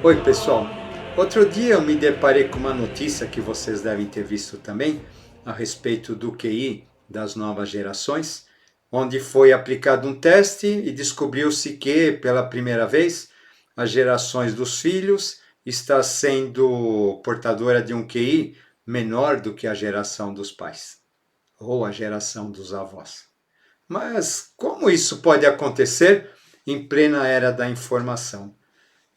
Oi, pessoal. Outro dia eu me deparei com uma notícia que vocês devem ter visto também, a respeito do QI das novas gerações, onde foi aplicado um teste e descobriu-se que, pela primeira vez, as gerações dos filhos está sendo portadora de um QI menor do que a geração dos pais, ou a geração dos avós. Mas como isso pode acontecer em plena era da informação?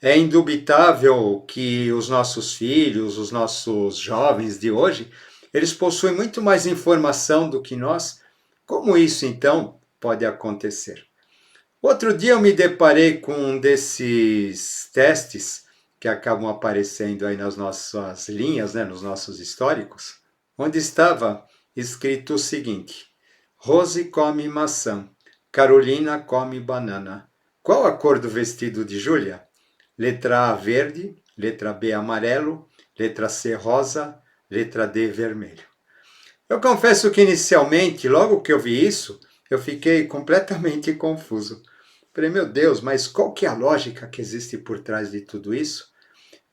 É indubitável que os nossos filhos, os nossos jovens de hoje, eles possuem muito mais informação do que nós. Como isso então pode acontecer? Outro dia eu me deparei com um desses testes que acabam aparecendo aí nas nossas linhas, né, nos nossos históricos, onde estava escrito o seguinte: Rose come maçã, Carolina come banana. Qual a cor do vestido de Júlia? Letra A, verde. Letra B, amarelo. Letra C, rosa. Letra D, vermelho. Eu confesso que inicialmente, logo que eu vi isso, eu fiquei completamente confuso. Falei, meu Deus, mas qual que é a lógica que existe por trás de tudo isso?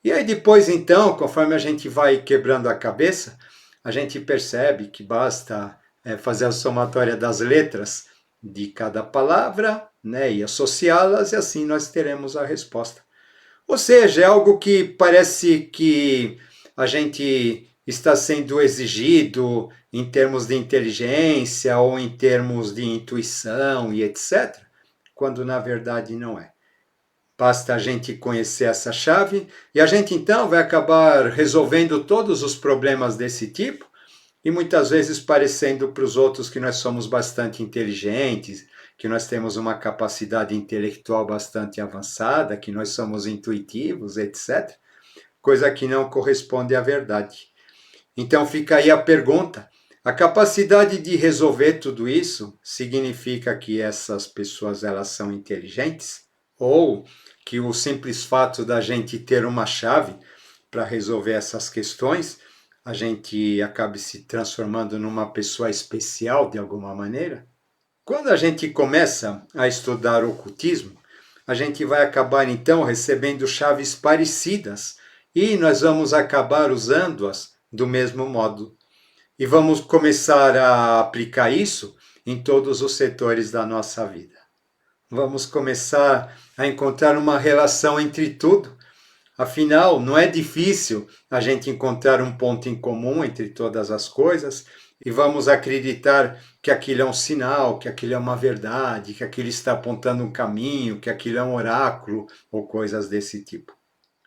E aí depois, então, conforme a gente vai quebrando a cabeça, a gente percebe que basta fazer a somatória das letras de cada palavra, né, e associá-las, e assim nós teremos a resposta. Ou seja, é algo que parece que a gente está sendo exigido em termos de inteligência ou em termos de intuição e etc., quando na verdade não é. Basta a gente conhecer essa chave e a gente então vai acabar resolvendo todos os problemas desse tipo e muitas vezes parecendo para os outros que nós somos bastante inteligentes, que nós temos uma capacidade intelectual bastante avançada, que nós somos intuitivos, etc., coisa que não corresponde à verdade. Então fica aí a pergunta: a capacidade de resolver tudo isso significa que essas pessoas elas são inteligentes? Ou que o simples fato da gente ter uma chave para resolver essas questões, a gente acabe se transformando numa pessoa especial de alguma maneira? Quando a gente começa a estudar o ocultismo, a gente vai acabar então recebendo chaves parecidas e nós vamos acabar usando-as do mesmo modo. E vamos começar a aplicar isso em todos os setores da nossa vida. Vamos começar a encontrar uma relação entre tudo. Afinal, não é difícil a gente encontrar um ponto em comum entre todas as coisas e vamos acreditar que aquilo é um sinal, que aquilo é uma verdade, que aquilo está apontando um caminho, que aquilo é um oráculo ou coisas desse tipo.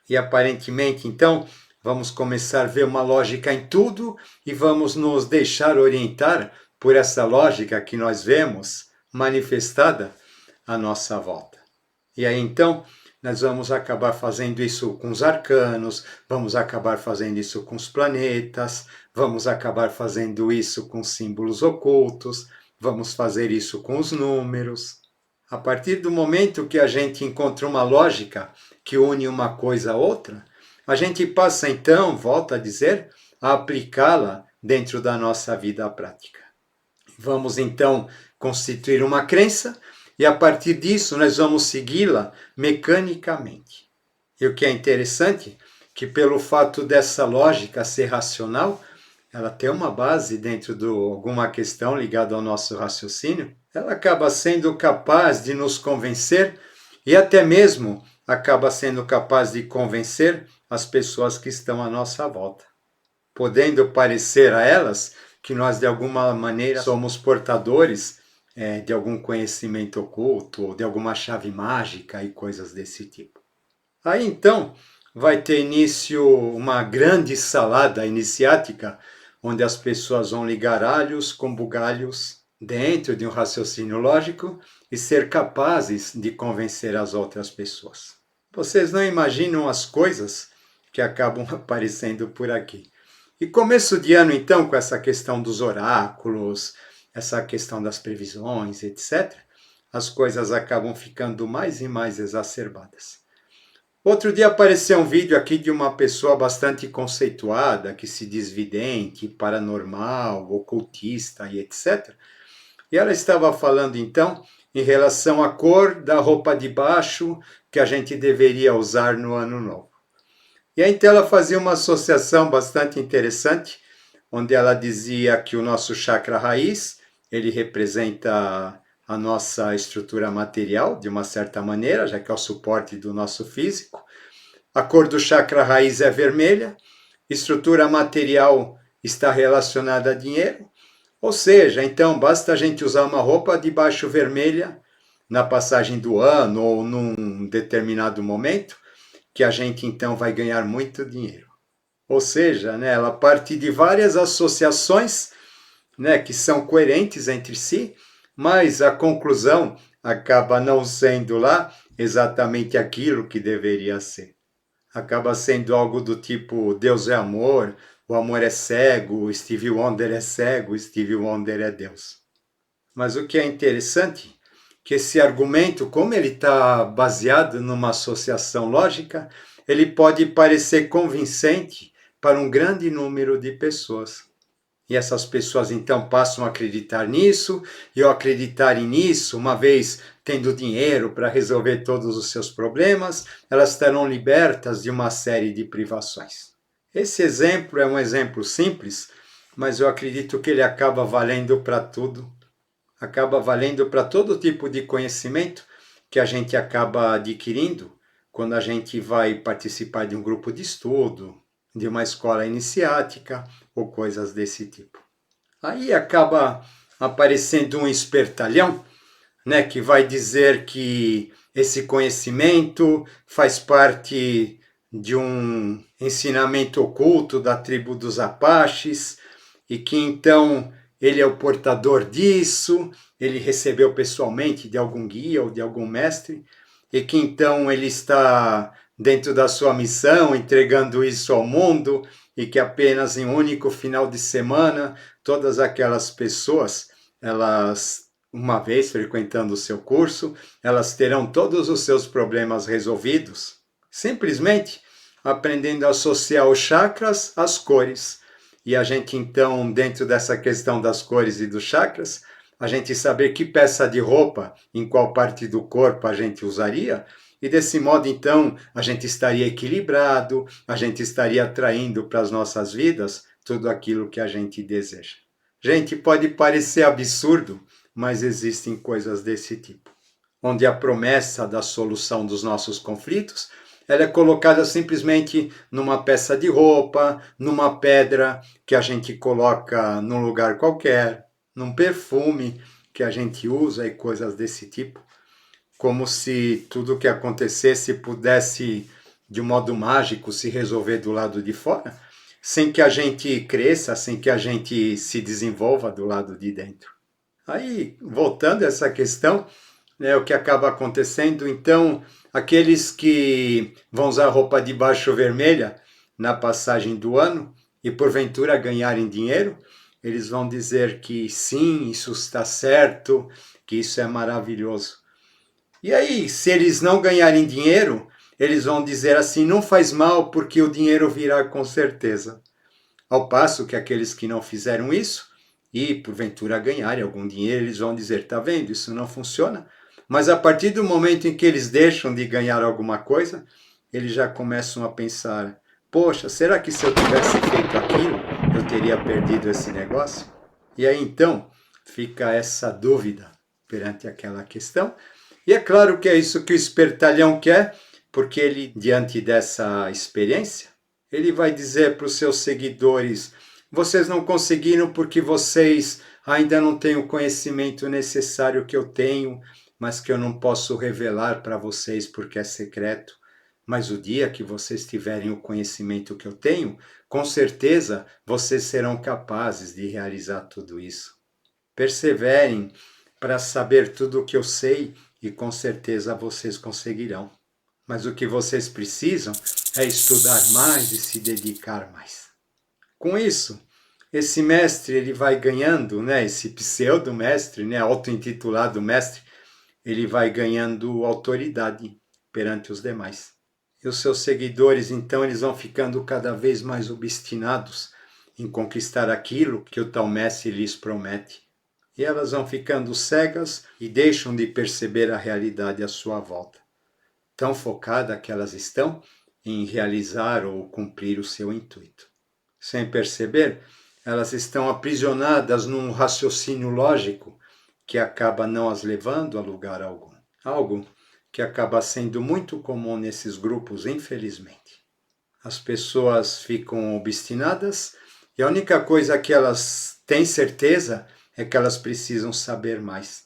E aparentemente, então, vamos começar a ver uma lógica em tudo e vamos nos deixar orientar por essa lógica que nós vemos manifestada à nossa volta. E aí, então, nós vamos acabar fazendo isso com os arcanos, vamos acabar fazendo isso com os planetas, vamos acabar fazendo isso com símbolos ocultos, vamos fazer isso com os números. A partir do momento que a gente encontra uma lógica que une uma coisa a outra, a gente passa então, volta a dizer, a aplicá-la dentro da nossa vida prática. Vamos então constituir uma crença e a partir disso nós vamos segui-la mecanicamente. E o que é interessante, que pelo fato dessa lógica ser racional, ela tem uma base dentro de alguma questão ligada ao nosso raciocínio, ela acaba sendo capaz de nos convencer e até mesmo acaba sendo capaz de convencer as pessoas que estão à nossa volta, podendo parecer a elas que nós de alguma maneira somos portadores de algum conhecimento oculto ou de alguma chave mágica e coisas desse tipo. Aí então vai ter início uma grande salada iniciática, onde as pessoas vão ligar alhos com bugalhos dentro de um raciocínio lógico e ser capazes de convencer as outras pessoas. Vocês não imaginam as coisas que acabam aparecendo por aqui. E começo de ano, então, com essa questão dos oráculos, essa questão das previsões, etc., as coisas acabam ficando mais e mais exacerbadas. Outro dia apareceu um vídeo aqui de uma pessoa bastante conceituada, que se diz vidente, paranormal, ocultista e etc. E ela estava falando então em relação à cor da roupa de baixo que a gente deveria usar no ano novo. E aí então ela fazia uma associação bastante interessante, onde ela dizia que o nosso chakra raiz, ele representa a nossa estrutura material, de uma certa maneira, já que é o suporte do nosso físico. A cor do chakra raiz é vermelha, estrutura material está relacionada a dinheiro, ou seja, então basta a gente usar uma roupa de baixo vermelha na passagem do ano ou num determinado momento, que a gente então vai ganhar muito dinheiro. Ou seja, né, ela parte de várias associações, né, que são coerentes entre si, mas a conclusão acaba não sendo lá exatamente aquilo que deveria ser. Acaba sendo algo do tipo Deus é amor, o amor é cego, Stevie Wonder é cego, Stevie Wonder é Deus. Mas o que é interessante, que esse argumento, como ele está baseado numa associação lógica, ele pode parecer convincente para um grande número de pessoas. E essas pessoas então passam a acreditar nisso, e ao acreditarem nisso, uma vez tendo dinheiro para resolver todos os seus problemas, elas estarão libertas de uma série de privações. Esse exemplo é um exemplo simples, mas eu acredito que ele acaba valendo para tudo, acaba valendo para todo tipo de conhecimento que a gente acaba adquirindo quando a gente vai participar de um grupo de estudo, de uma escola iniciática ou coisas desse tipo. Aí acaba aparecendo um espertalhão, né, que vai dizer que esse conhecimento faz parte de um ensinamento oculto da tribo dos Apaches e que então ele é o portador disso, ele recebeu pessoalmente de algum guia ou de algum mestre e que então ele está dentro da sua missão entregando isso ao mundo e que apenas em um único final de semana todas aquelas pessoas, elas, uma vez frequentando o seu curso, elas terão todos os seus problemas resolvidos, simplesmente aprendendo a associar os chakras às cores. E a gente então, dentro dessa questão das cores e dos chakras, a gente saber que peça de roupa, em qual parte do corpo a gente usaria, e desse modo, então, a gente estaria equilibrado, a gente estaria atraindo para as nossas vidas tudo aquilo que a gente deseja. Gente, pode parecer absurdo, mas existem coisas desse tipo, onde a promessa da solução dos nossos conflitos, ela é colocada simplesmente numa peça de roupa, numa pedra que a gente coloca num lugar qualquer, num perfume que a gente usa e coisas desse tipo, como se tudo que acontecesse pudesse, de um modo mágico, se resolver do lado de fora, sem que a gente cresça, sem que a gente se desenvolva do lado de dentro. Aí, voltando a essa questão, né, o que acaba acontecendo, então, aqueles que vão usar roupa de baixo vermelha na passagem do ano e porventura ganharem dinheiro, eles vão dizer que sim, isso está certo, que isso é maravilhoso. E aí, se eles não ganharem dinheiro, eles vão dizer assim, não faz mal porque o dinheiro virá com certeza. Ao passo que aqueles que não fizeram isso e porventura ganharem algum dinheiro, eles vão dizer, tá vendo, isso não funciona. Mas a partir do momento em que eles deixam de ganhar alguma coisa, eles já começam a pensar, poxa, será que se eu tivesse feito aquilo, eu teria perdido esse negócio? E aí então fica essa dúvida perante aquela questão. E é claro que é isso que o espertalhão quer, porque ele, diante dessa experiência, ele vai dizer para os seus seguidores, vocês não conseguiram porque vocês ainda não têm o conhecimento necessário que eu tenho, mas que eu não posso revelar para vocês porque é secreto. Mas o dia que vocês tiverem o conhecimento que eu tenho, com certeza vocês serão capazes de realizar tudo isso. Perseverem para saber tudo o que eu sei e com certeza vocês conseguirão. Mas o que vocês precisam é estudar mais e se dedicar mais. Com isso, esse mestre ele vai ganhando, né, esse pseudo-mestre, né, auto-intitulado mestre, ele vai ganhando autoridade perante os demais. E os seus seguidores, então, eles vão ficando cada vez mais obstinados em conquistar aquilo que o tal mestre lhes promete. E elas vão ficando cegas e deixam de perceber a realidade à sua volta. Tão focadas que elas estão em realizar ou cumprir o seu intuito. Sem perceber, elas estão aprisionadas num raciocínio lógico que acaba não as levando a lugar algum. Algo que acaba sendo muito comum nesses grupos, infelizmente. As pessoas ficam obstinadas e a única coisa que elas têm certeza é que elas precisam saber mais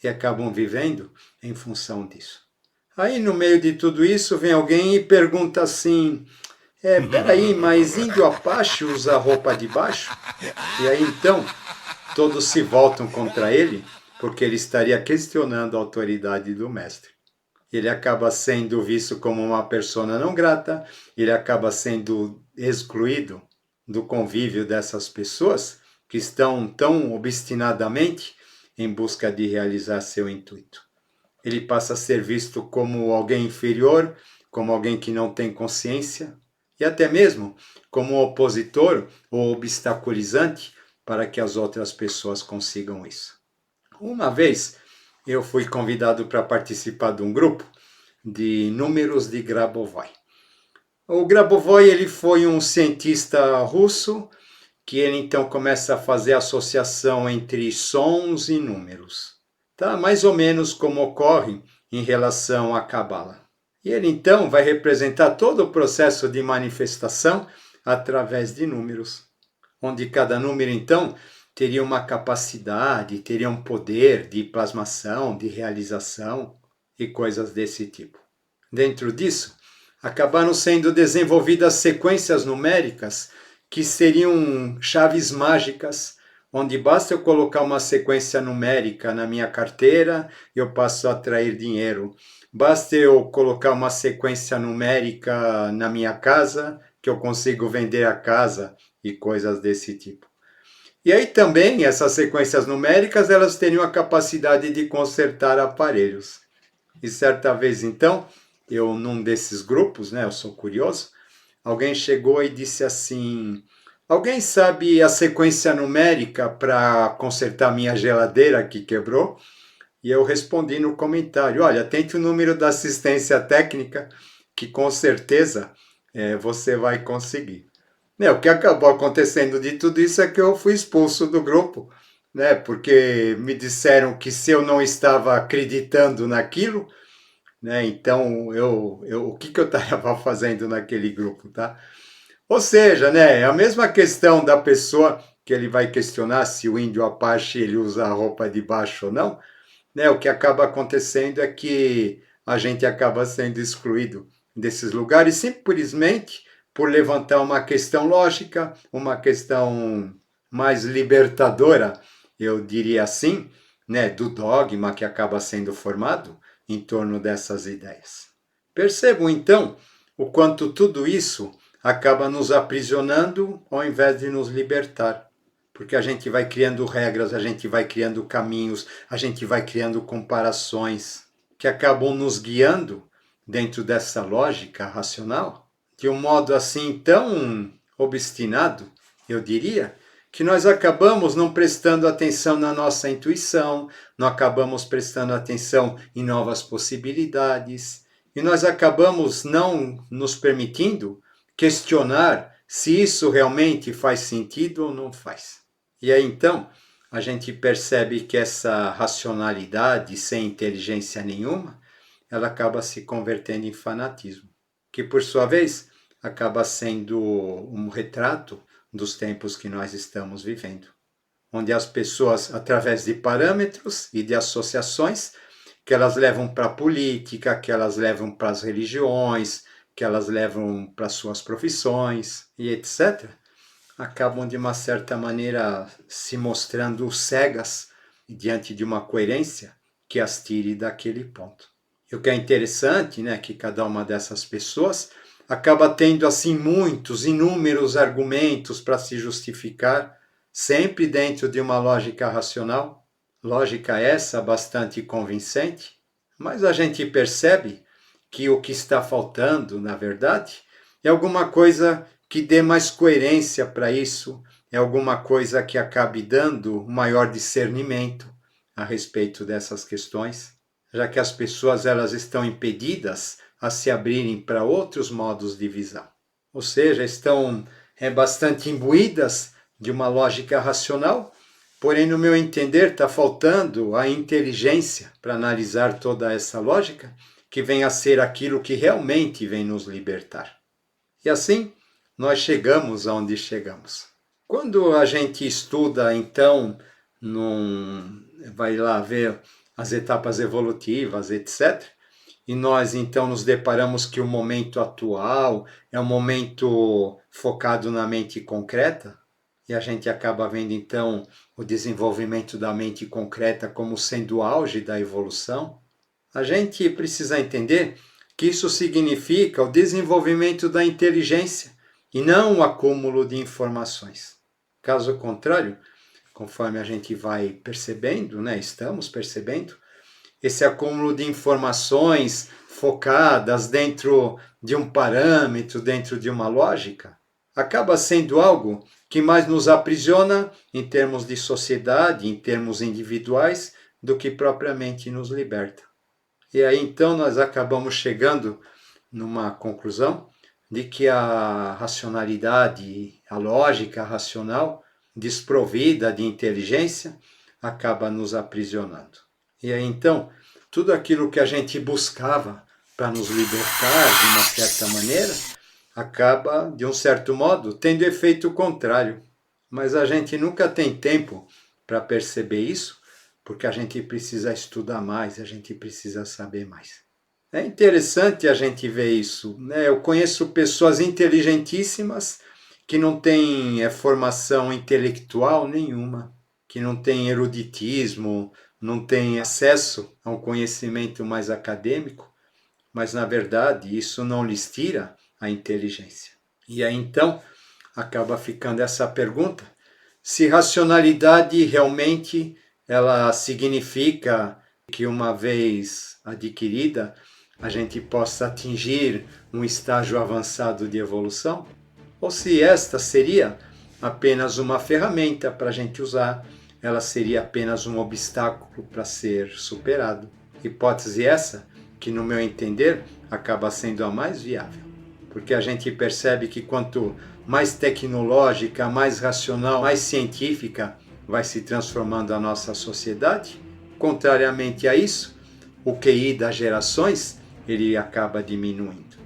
e acabam vivendo em função disso. Aí, no meio de tudo isso, vem alguém e pergunta assim: peraí, mas índio Apache usa roupa de baixo? E aí então, todos se voltam contra ele, porque ele estaria questionando a autoridade do mestre. Ele acaba sendo visto como uma persona não grata, ele acaba sendo excluído do convívio dessas pessoas que estão tão obstinadamente em busca de realizar seu intuito. Ele passa a ser visto como alguém inferior, como alguém que não tem consciência, e até mesmo como opositor ou obstaculizante para que as outras pessoas consigam isso. Uma vez eu fui convidado para participar de um grupo de números de Grabovoi. O Grabovoi ele foi um cientista russo que ele então começa a fazer associação entre sons e números. Tá? Mais ou menos como ocorre em relação à Cabala. E ele então vai representar todo o processo de manifestação através de números, onde cada número então teria uma capacidade, teria um poder de plasmação, de realização e coisas desse tipo. Dentro disso, acabaram sendo desenvolvidas sequências numéricas que seriam chaves mágicas, onde basta eu colocar uma sequência numérica na minha carteira, eu passo a atrair dinheiro. Basta eu colocar uma sequência numérica na minha casa, que eu consigo vender a casa e coisas desse tipo. E aí também essas sequências numéricas, elas teriam a capacidade de consertar aparelhos. E certa vez então, eu num desses grupos, né, eu sou curioso, alguém chegou e disse assim: alguém sabe a sequência numérica para consertar minha geladeira que quebrou? E eu respondi no comentário: olha, tente o número da assistência técnica, que com certeza você vai conseguir. O que acabou acontecendo de tudo isso é que eu fui expulso do grupo, né? Porque me disseram que se eu não estava acreditando naquilo, né? Então o que eu estava fazendo naquele grupo, tá? Ou seja, né? É a mesma questão da pessoa que ele vai questionar se o índio Apache ele usa a roupa de baixo ou não, né? O que acaba acontecendo é que a gente acaba sendo excluído desses lugares simplesmente por levantar uma questão lógica, uma questão mais libertadora, eu diria assim, né, do dogma que acaba sendo formado em torno dessas ideias. Percebam então o quanto tudo isso acaba nos aprisionando ao invés de nos libertar. Porque a gente vai criando regras, a gente vai criando caminhos, a gente vai criando comparações que acabam nos guiando dentro dessa lógica racional, de um modo assim tão obstinado, eu diria, que nós acabamos não prestando atenção na nossa intuição, não acabamos prestando atenção em novas possibilidades, e nós acabamos não nos permitindo questionar se isso realmente faz sentido ou não faz. E aí então a gente percebe que essa racionalidade sem inteligência nenhuma, ela acaba se convertendo em fanatismo, que por sua vez acaba sendo um retrato dos tempos que nós estamos vivendo, onde as pessoas, através de parâmetros e de associações, que elas levam para a política, que elas levam para as religiões, que elas levam para suas profissões e etc., acabam de uma certa maneira se mostrando cegas diante de uma coerência que as tire daquele ponto. E o que é interessante, né, que cada uma dessas pessoas acaba tendo assim muitos, inúmeros argumentos para se justificar, sempre dentro de uma lógica racional, lógica essa bastante convincente, mas a gente percebe que o que está faltando, na verdade, é alguma coisa que dê mais coerência para isso, é alguma coisa que acabe dando um maior discernimento a respeito dessas questões, já que as pessoas elas estão impedidas a se abrirem para outros modos de visão. Ou seja, estão bastante imbuídas de uma lógica racional, porém, no meu entender, está faltando a inteligência para analisar toda essa lógica, que vem a ser aquilo que realmente vem nos libertar. E assim, nós chegamos aonde chegamos. Quando a gente estuda, então, vai lá ver as etapas evolutivas, etc., e nós então nos deparamos que o momento atual é um momento focado na mente concreta, e a gente acaba vendo então o desenvolvimento da mente concreta como sendo o auge da evolução, a gente precisa entender que isso significa o desenvolvimento da inteligência e não o acúmulo de informações. Caso contrário, conforme a gente vai percebendo, estamos percebendo, esse acúmulo de informações focadas dentro de um parâmetro, dentro de uma lógica, acaba sendo algo que mais nos aprisiona em termos de sociedade, em termos individuais, do que propriamente nos liberta. E aí então nós acabamos chegando numa conclusão de que a racionalidade, a lógica racional, desprovida de inteligência, acaba nos aprisionando. E aí então, tudo aquilo que a gente buscava para nos libertar de uma certa maneira, acaba, de um certo modo, tendo efeito contrário. Mas a gente nunca tem tempo para perceber isso, porque a gente precisa estudar mais, a gente precisa saber mais. É interessante a gente ver isso, Eu conheço pessoas inteligentíssimas que não têm formação intelectual nenhuma, que não têm eruditismo, não têm acesso a um conhecimento mais acadêmico, mas na verdade isso não lhes tira a inteligência. E aí então acaba ficando essa pergunta, se racionalidade realmente ela significa que uma vez adquirida a gente possa atingir um estágio avançado de evolução, ou se esta seria apenas uma ferramenta para a gente usar, ela seria apenas um obstáculo para ser superado. Hipótese essa que, no meu entender, acaba sendo a mais viável, porque a gente percebe que quanto mais tecnológica, mais racional, mais científica vai se transformando a nossa sociedade, contrariamente a isso, o QI das gerações ele acaba diminuindo.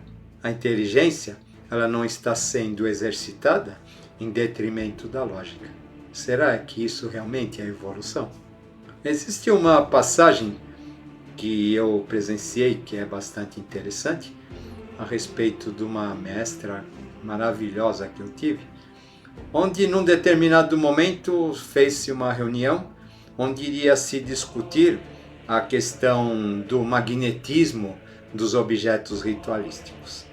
A inteligência ela não está sendo exercitada em detrimento da lógica. Será que isso realmente é evolução? Existe uma passagem que eu presenciei que é bastante interessante a respeito de uma mestra maravilhosa que eu tive, onde num determinado momento fez-se uma reunião onde iria se discutir a questão do magnetismo dos objetos ritualísticos,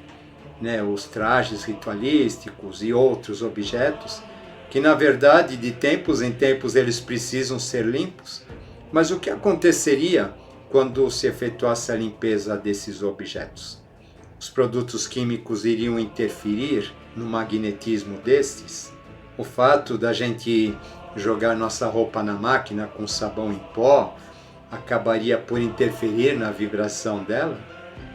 os trajes ritualísticos e outros objetos que na verdade de tempos em tempos eles precisam ser limpos, mas o que aconteceria quando se efetuasse a limpeza desses objetos? Os produtos químicos iriam interferir no magnetismo destes? O fato da gente jogar nossa roupa na máquina com sabão em pó acabaria por interferir na vibração dela?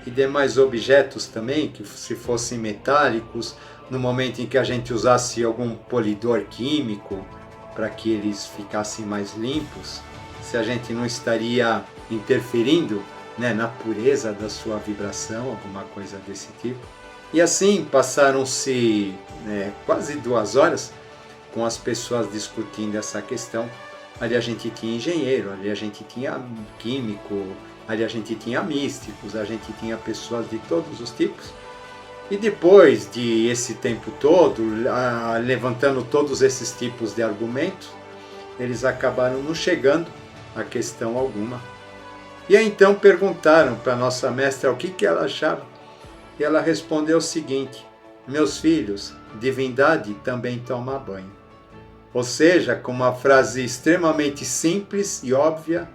E demais objetos também, que se fossem metálicos, no momento em que a gente usasse algum polidor químico para que eles ficassem mais limpos, se a gente não estaria interferindo na pureza da sua vibração, alguma coisa desse tipo. E assim passaram-se quase 2 horas com as pessoas discutindo essa questão. Ali a gente tinha engenheiro, ali a gente tinha químico, ali a gente tinha místicos, a gente tinha pessoas de todos os tipos. E depois de esse tempo todo, levantando todos esses tipos de argumentos, eles acabaram não chegando a questão alguma. E aí então perguntaram para nossa mestra o que ela achava. E ela respondeu o seguinte: meus filhos, divindade também toma banho. Ou seja, com uma frase extremamente simples e óbvia,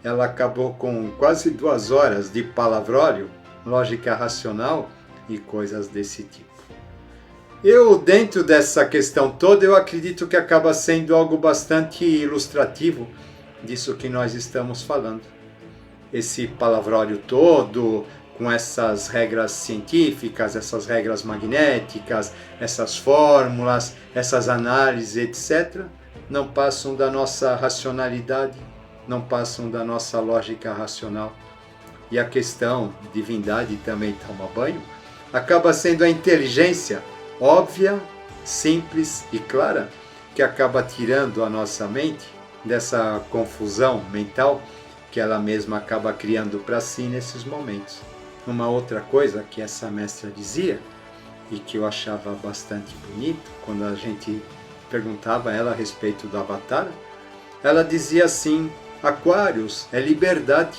ela acabou com quase 2 horas de palavrório, lógica racional e coisas desse tipo. Eu, dentro dessa questão toda, eu acredito que acaba sendo algo bastante ilustrativo disso que nós estamos falando. esse palavrório todo, com essas regras científicas, essas regras magnéticas, essas fórmulas, essas análises, etc., não passam da nossa racionalidade, não passam da nossa lógica racional. E a questão divindade também toma banho, acaba sendo a inteligência óbvia, simples e clara, que acaba tirando a nossa mente dessa confusão mental que ela mesma acaba criando para si nesses momentos. Uma outra coisa que essa mestra dizia, e que eu achava bastante bonito, quando a gente perguntava a ela a respeito do Avatar, ela dizia assim: Aquários é liberdade,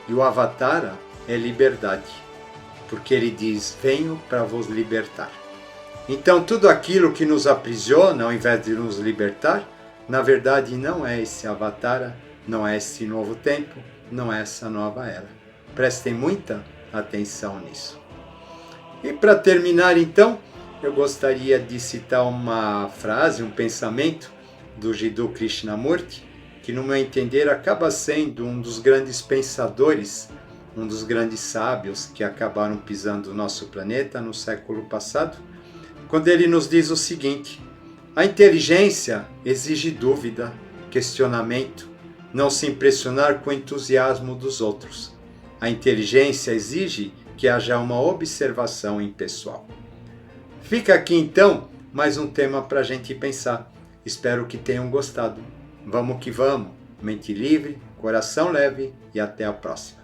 e o Avatar é liberdade, porque ele diz: venho para vos libertar. Então tudo aquilo que nos aprisiona, ao invés de nos libertar, na verdade não é esse Avatar, não é esse novo tempo, não é essa nova era. Prestem muita atenção nisso. E para terminar então, eu gostaria de citar uma frase, um pensamento do Jiddu Krishnamurti, que no meu entender acaba sendo um dos grandes pensadores, um dos grandes sábios que acabaram pisando o nosso planeta no século passado, quando ele nos diz o seguinte: a inteligência exige dúvida, questionamento, não se impressionar com o entusiasmo dos outros. A inteligência exige que haja uma observação impessoal. Fica aqui então mais um tema para a gente pensar. Espero que tenham gostado. Vamos que vamos. Mente livre, coração leve e até a próxima.